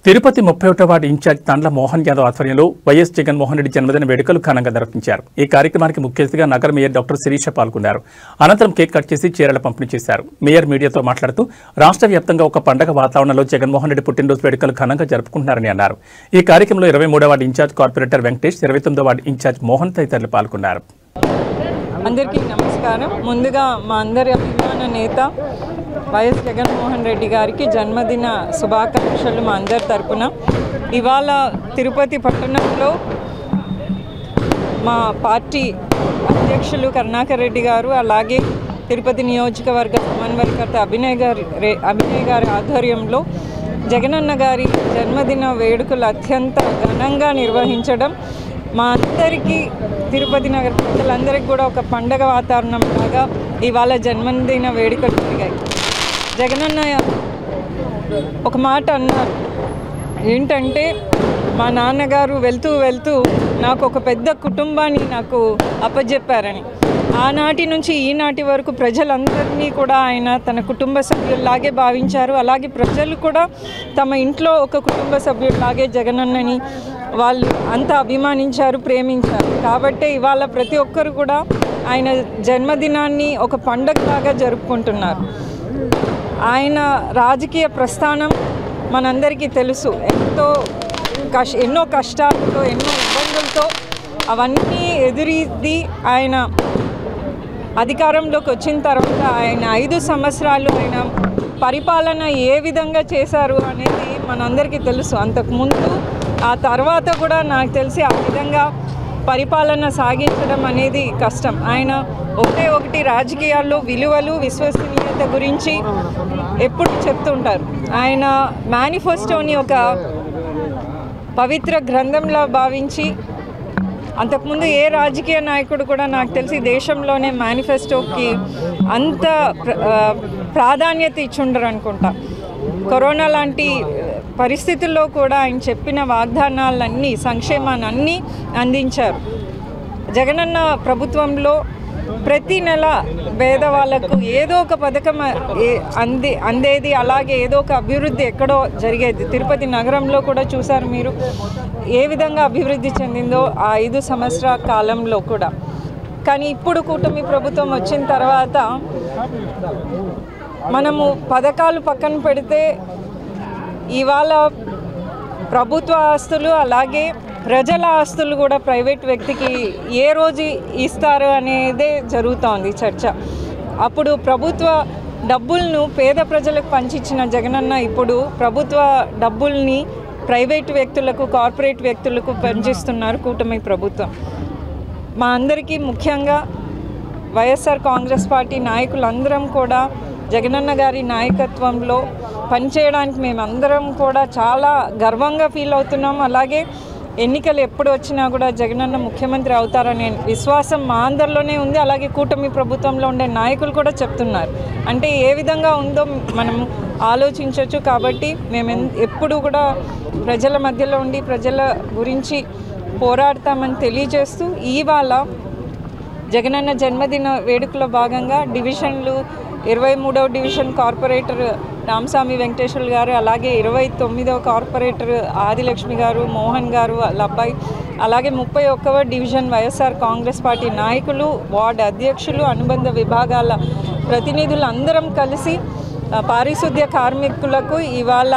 Tirupati 31వ ward incharge తండ్ల Mohan Yadav ఆధ్వర్యంలో YS Jaganmohan Reddy జన్మదిన వేడుకలు ఘనంగా నిర్వహించారు. ఈ కార్యక్రమానికి ముఖ్య అతిథిగా నగర మేయర్ డాక్టర్ శిరీష పాల్గొన్నారు. అనంతరం కేక్ కట్ చేసి చీరల పంపిణీ చేశారు. మేయర్ మీడియాతో మాట్లాడుతూ రాష్ట్ర వ్యాప్తంగా ఒక పండగ వాతావరణంలో జగన్మోహన్ రెడ్డి పుట్టినరోజు వేడుకలు ఘనంగా జరుపుకుంటున్నారని అన్నారు. ఈ కార్యక్రమంలో 23వ వార్డు ఇన్ఛార్జ్ కార్పొరేటర్ వెంకటేష్, 29వ వార్డు ఇన్ఛార్జ్ మోహన్ తదితరులు పాల్గొన్నారు. అందరికీ నమస్కారం. ముందుగా మా అందరి అభిమాన నేత వైఎస్ జగన్మోహన్ రెడ్డి గారికి జన్మదిన శుభాకాంక్షలు మా అందరి తరపున. ఇవాళ తిరుపతి పట్టణంలో మా పార్టీ అధ్యక్షులు కరుణాకర్ రెడ్డి గారు, అలాగే తిరుపతి నియోజకవర్గ సమన్వయకర్త అభినయ్ గారి ఆధ్వర్యంలో జగనన్న గారి జన్మదిన వేడుకలు అత్యంత ఘనంగా నిర్వహించడం మా అందరికీ, తిరుపతి నగర ప్రజలందరికీ కూడా ఒక పండగ వాతావరణం లాగా ఇవాళ జన్మదిన వేడుకలు జరిగాయి. జగనన్న ఒక మాట అన్నారు, ఏంటంటే మా నాన్నగారు వెళ్తూ వెళ్తూ నాకు ఒక పెద్ద కుటుంబాన్ని నాకు అప్పజెప్పారని. ఆనాటి నుంచి ఈనాటి వరకు ప్రజలందరినీ కూడా ఆయన తన కుటుంబ సభ్యుల్లాగే భావించారు. అలాగే ప్రజలు కూడా తమ ఇంట్లో ఒక కుటుంబ సభ్యుల్లాగే జగనన్నని వాళ్ళు అంత అభిమానించారు, ప్రేమించారు. కాబట్టి ఇవాళ ప్రతి ఒక్కరు కూడా ఆయన జన్మదినాన్ని ఒక పండగలాగా జరుపుకుంటున్నారు. ఆయన రాజకీయ ప్రస్థానం మనందరికీ తెలుసు. ఎన్నో కష్టాలతో, ఎన్నో ఇబ్బందులతో అవన్నీ ఎదురీది ఆయన అధికారంలోకి వచ్చిన తర్వాత ఆయన 5 సంవత్సరాలు ఆయన పరిపాలన ఏ విధంగా చేశారు అనేది మనందరికీ తెలుసు. అంతకుముందు ఆ తర్వాత కూడా నాకు తెలిసి ఆ విధంగా పరిపాలన సాగించడం అనేది కష్టం. ఆయన ఒకటి రాజకీయాల్లో విలువలు, విశ్వసనీయత గురించి ఎప్పుడు చెప్తుంటారు. ఆయన మేనిఫెస్టోని ఒక పవిత్ర గ్రంథంలా భావించి, అంతకుముందు ఏ రాజకీయ నాయకుడు కూడా నాకు తెలిసి దేశంలోనే మేనిఫెస్టోకి అంత ప్రాధాన్యత ఇచ్చుండరు అనుకుంటా. కరోనా లాంటి పరిస్థితుల్లో కూడా ఆయన చెప్పిన వాగ్దానాలన్నీ, సంక్షేమాన్ని అన్నీ అందించారు. జగనన్న ప్రభుత్వంలో ప్రతి నెల పేదవాళ్లకు ఏదో ఒక పథకం అందేది, అలాగే ఏదో ఒక అభివృద్ధి ఎక్కడో జరిగేది. తిరుపతి నగరంలో కూడా చూశారు మీరు ఏ విధంగా అభివృద్ధి చెందిందో ఆ 5 సంవత్సరాల కాలంలో కూడా. కానీ ఇప్పుడు కూటమి ప్రభుత్వం వచ్చిన తర్వాత మనము పథకాలు పక్కన పెడితే ఇవాళ ప్రభుత్వ ఆస్తులు, అలాగే ప్రజల ఆస్తులు కూడా ప్రైవేట్ వ్యక్తికి ఏ రోజు ఇస్తారు అనేదే జరుగుతోంది చర్చ. అప్పుడు ప్రభుత్వ డబ్బులను పేద ప్రజలకు పంచిచ్చిన జగనన్న ఇప్పుడు ప్రభుత్వ డబ్బుల్ని ప్రైవేట్ వ్యక్తులకు, కార్పొరేట్ వ్యక్తులకు పంచిస్తున్నారు కూటమి ప్రభుత్వం. మా అందరికీ ముఖ్యంగా వైఎస్ఆర్ కాంగ్రెస్ పార్టీ నాయకులందరం కూడా జగనన్న గారి నాయకత్వంలో పనిచేయడానికి మేమందరం కూడా చాలా గర్వంగా ఫీల్ అవుతున్నాం. అలాగే ఎన్నికలు ఎప్పుడు వచ్చినా కూడా జగనన్న ముఖ్యమంత్రి అవుతారనే విశ్వాసం మా అందరిలోనే ఉంది. అలాగే కూటమి ప్రభుత్వంలో ఉండే నాయకులు కూడా చెప్తున్నారు. అంటే ఏ విధంగా ఉందో మనం ఆలోచించవచ్చు. కాబట్టి మేము ఎప్పుడు కూడా ప్రజల మధ్యలో ఉండి ప్రజల గురించి పోరాడతామని తెలియజేస్తూ, ఇవాళ జగనన్న జన్మదిన వేడుకలో భాగంగా డివిజన్లు 23వ డివిజన్ కార్పొరేటర్ రామస్వామి వెంకటేశ్వర్లు గారు, అలాగే 29వ కార్పొరేటర్ ఆదిలక్ష్మి గారు, మోహన్ గారు వాళ్ళ అబ్బాయి, అలాగే 31వ డివిజన్ వైఎస్ఆర్ కాంగ్రెస్ పార్టీ నాయకులు, వార్డు అధ్యక్షులు, అనుబంధ విభాగాల ప్రతినిధులు అందరం కలిసి పారిశుద్ధ్య కార్మికులకు ఇవాళ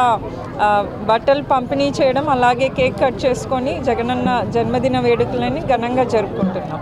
బట్టలు పంపిణీ చేయడం, అలాగే కేక్ కట్ చేసుకొని జగనన్న జన్మదిన వేడుకలని ఘనంగా జరుపుకుంటున్నాం.